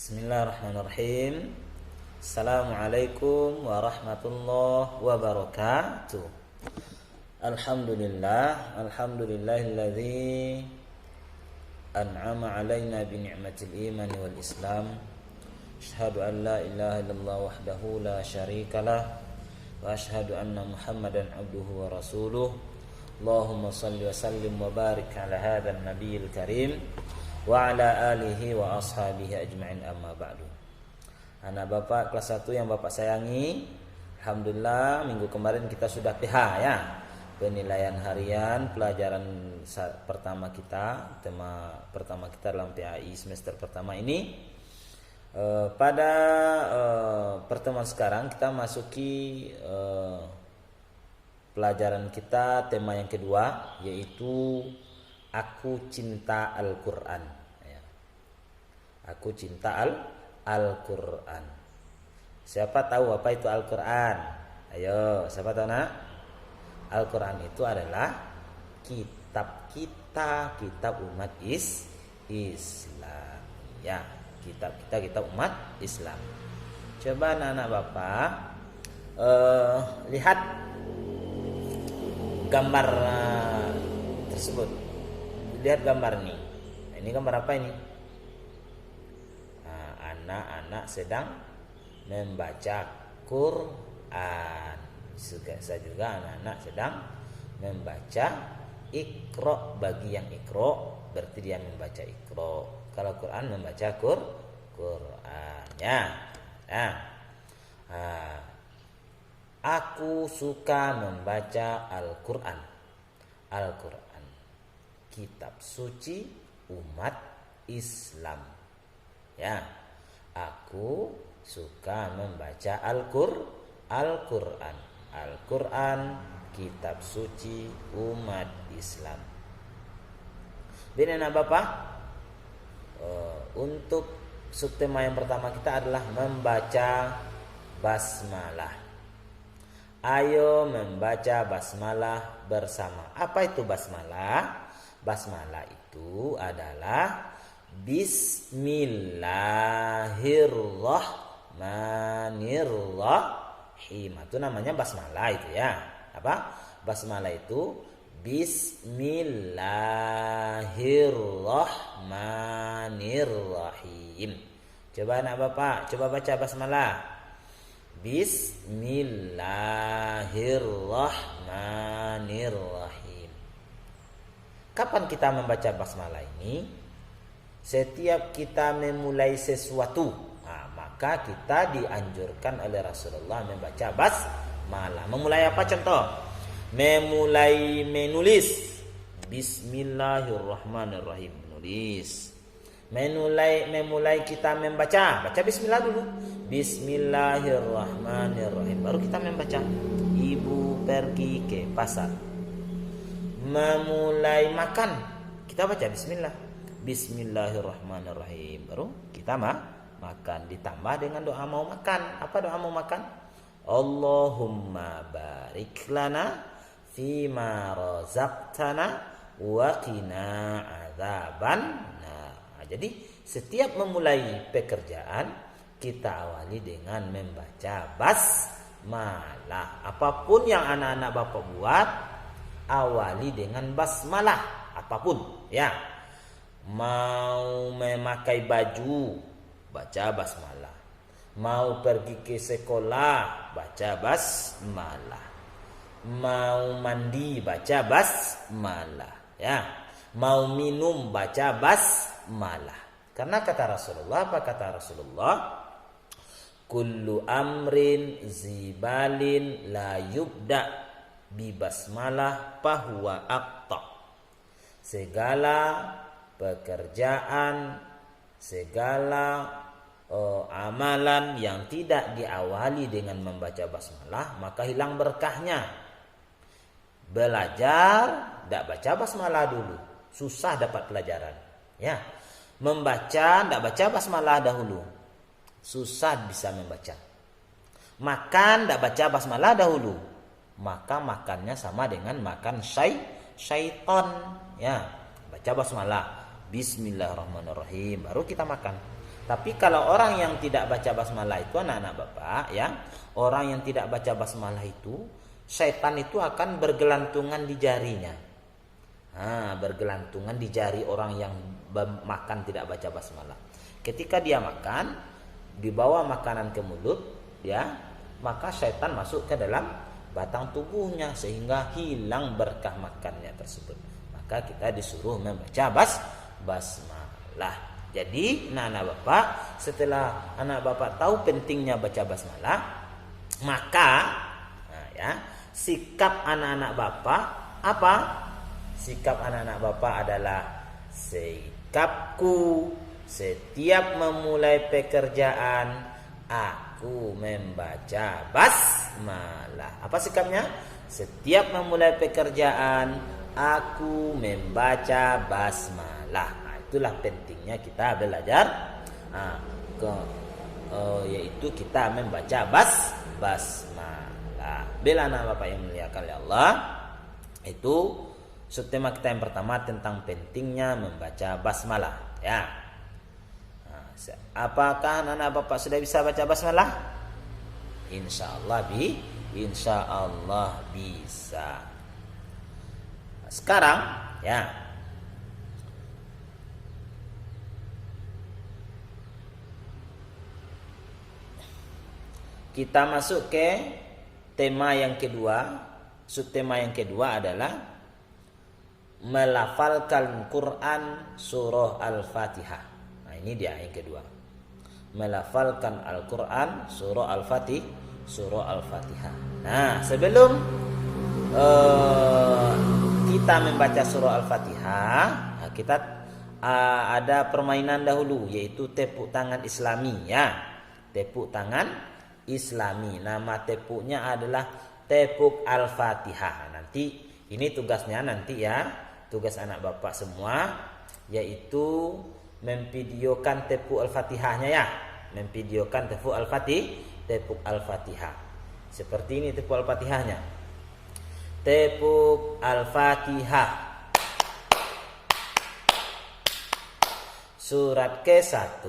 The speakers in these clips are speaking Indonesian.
Bismillahirrahmanirrahim. Assalamualaikum warahmatullahi wabarakatuh. Alhamdulillahilladzi an'ama alaina bi ni'matil iman wal islam. Asyhadu an la ilaha illallah wahdahu la syarikalah wa asyhadu anna Muhammadan abduhu wa rasuluh. Allahumma shalli wa sallim wa barik ala hadzal nabiyil karim wa ala alihi wa ashabihi ajma'in, amma ba'du. Anak Bapak kelas 1 yang Bapak sayangi, alhamdulillah minggu kemarin kita sudah PH ya. Penilaian harian pelajaran pertama kita, tema pertama kita dalam PAI semester pertama ini. Pada pertemuan sekarang kita masuki pelajaran kita, tema yang kedua, yaitu Aku cinta Al-Quran. Aku cinta Al-Quran. Siapa tahu apa itu Al-Quran? Ayo, siapa tahu nak? Al-Quran itu adalah kitab kita, kitab umat Islam. Ya, kitab umat Islam. Coba anak-anak Bapak lihat gambar tersebut. Lihat gambar nih. Ini gambar apa ini? Anak-anak sedang membaca Quran. Saya juga anak-anak sedang membaca Iqra. Bagi yang Iqra berarti dia membaca Iqra. Kalau Quran membaca Quran ya. Aku suka membaca Al-Quran. Al-Quran, kitab suci umat Islam. Ya, aku suka membaca Al-Quran. Al-Quran, kitab suci umat Islam. Bina anak Bapak, untuk subtema yang pertama kita adalah membaca basmalah. Ayo membaca basmalah bersama. Apa itu basmalah? Basmalah itu adalah Bismillahirrahmanirrahim. Itu namanya basmalah itu ya. Apa? Basmalah itu Bismillahirrahmanirrahim. Coba anak Bapak, coba baca basmalah. Bismillahirrahmanirrahim. Kapan kita membaca basmalah ini? Setiap kita memulai sesuatu, maka kita dianjurkan oleh Rasulullah membaca basmalah. Memulai apa contoh? Memulai menulis. Bismillahirrahmanirrahim. Menulis. Memulai kita membaca. Baca bismillah dulu. Bismillahirrahmanirrahim. Baru kita membaca. Ibu pergi ke pasar. Memulai makan, kita baca bismillah. Bismillahirrahmanirrahim. Baru kita makan, ditambah dengan doa mau makan. Apa doa mau makan? Allahumma barik lana fima razaqtana wa qina adzaban. Jadi setiap memulai pekerjaan kita awali dengan membaca basmalah. Apapun yang anak-anak Bapak buat, awali dengan basmalah. Apapun ya. Mau memakai baju, baca basmalah. Mau pergi ke sekolah, baca basmalah. Mau mandi, baca basmalah ya. Mau minum, baca basmalah. Karena kata Rasulullah, apa kata Rasulullah? Kullu amrin zibalin la yubda bi basmalah fahuwa aqta. Segala pekerjaan, segala amalan yang tidak diawali dengan membaca basmalah, maka hilang berkahnya. Belajar tidak baca basmalah dulu, susah dapat pelajaran ya. Membaca tidak baca basmalah dahulu, susah bisa membaca. Makan tidak baca basmalah dahulu, maka makannya sama dengan makan syaitan ya. Baca basmalah, bismillahirrahmanirrahim, baru kita makan. Tapi kalau orang yang tidak baca basmalah itu anak-anak Bapak ya, orang yang tidak baca basmalah itu syaitan itu akan bergelantungan di jarinya. Bergelantungan di jari orang yang makan tidak baca basmalah. Ketika dia makan, dibawa makanan ke mulut ya, maka syaitan masuk ke dalam batang tubuhnya sehingga hilang berkah makannya tersebut. Maka kita disuruh membaca basmalah. Jadi anak-anak Bapak, setelah anak Bapak tahu pentingnya baca basmalah, maka sikap anak-anak Bapak apa? Sikap anak-anak Bapak adalah sikapku setiap memulai pekerjaan aku membaca basmalah. Apa sikapnya? Setiap memulai pekerjaan aku membaca basmalah. Itulah pentingnya kita belajar yaitu kita membaca basmalah. Bila anak Bapak yang muliakan oleh Allah, itu subtema kita yang pertama tentang pentingnya membaca basmalah ya. Apakah anak Bapak sudah bisa baca basmalah? Insyaallah bisa. Sekarang ya, kita masuk ke tema yang kedua. Subtema yang kedua adalah melafalkan Quran surah Al-Fatihah. Nah, ini dia yang kedua. Melafalkan Al-Quran surah Al-Fatihah. Nah, sebelum kita membaca surah Al-Fatihah, kita ada permainan dahulu, yaitu tepuk tangan Islami ya. Tepuk tangan Islami. Nama tepuknya adalah tepuk Al-Fatihah. Nanti ini tugasnya nanti ya, tugas anak Bapak semua, yaitu memvideokan tepuk Al-Fatihahnya ya. Memvideokan tepuk Al-Fatihah. Seperti ini tepuk Al-Fatihahnya. Tepuk Al-Fatihah. Surat ke-1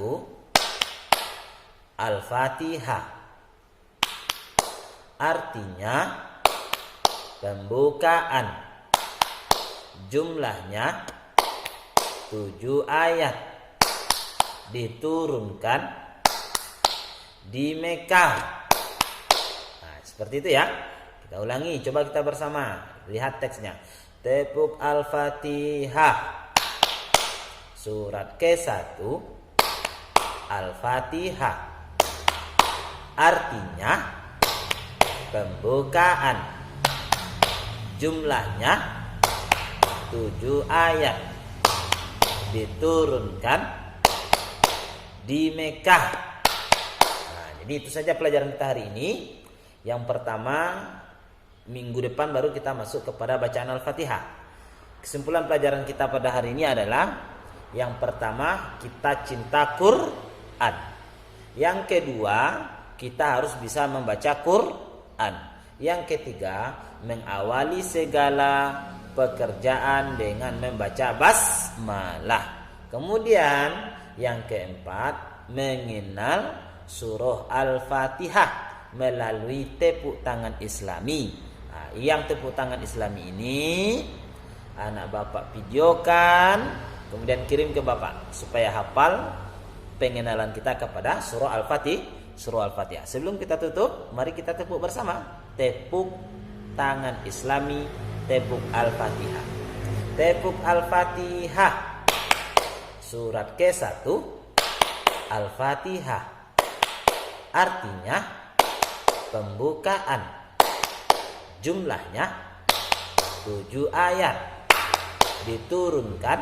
Al-Fatihah. Artinya pembukaan. Jumlahnya 7 ayat. Diturunkan di Mekah. Nah, seperti itu ya. Kita ulangi, coba kita bersama. Lihat teksnya. Tepuk Al-Fatihah. Surat ke-1 Al-Fatihah. Artinya pembukaan. Jumlahnya 7 ayat. Diturunkan di Mekah. Nah, jadi itu saja pelajaran kita hari ini. Yang pertama, minggu depan baru kita masuk kepada bacaan Al-Fatihah. Kesimpulan pelajaran kita pada hari ini adalah, yang pertama, kita cinta Quran. Yang kedua, kita harus bisa membaca Quran. Yang ketiga, mengawali segala pekerjaan dengan membaca basmalah. Kemudian yang keempat, mengenal surah Al-Fatihah melalui tepuk tangan Islami. Nah, yang tepuk tangan Islami ini anak Bapak videokan, kemudian kirim ke Bapak supaya hafal pengenalan kita kepada surah Al-Fatihah. Sebelum kita tutup, mari kita tepuk bersama. Tepuk tangan Islami, tepuk Al-Fatihah. Tepuk Al-Fatihah. Surat ke-1 Al-Fatihah. Artinya pembukaan. Jumlahnya 7 ayat. Diturunkan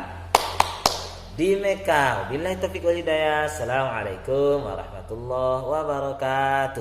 di Mekah. Wabillahi taufiq wal hidayah. Assalamualaikum warahmatullahi wabarakatuh.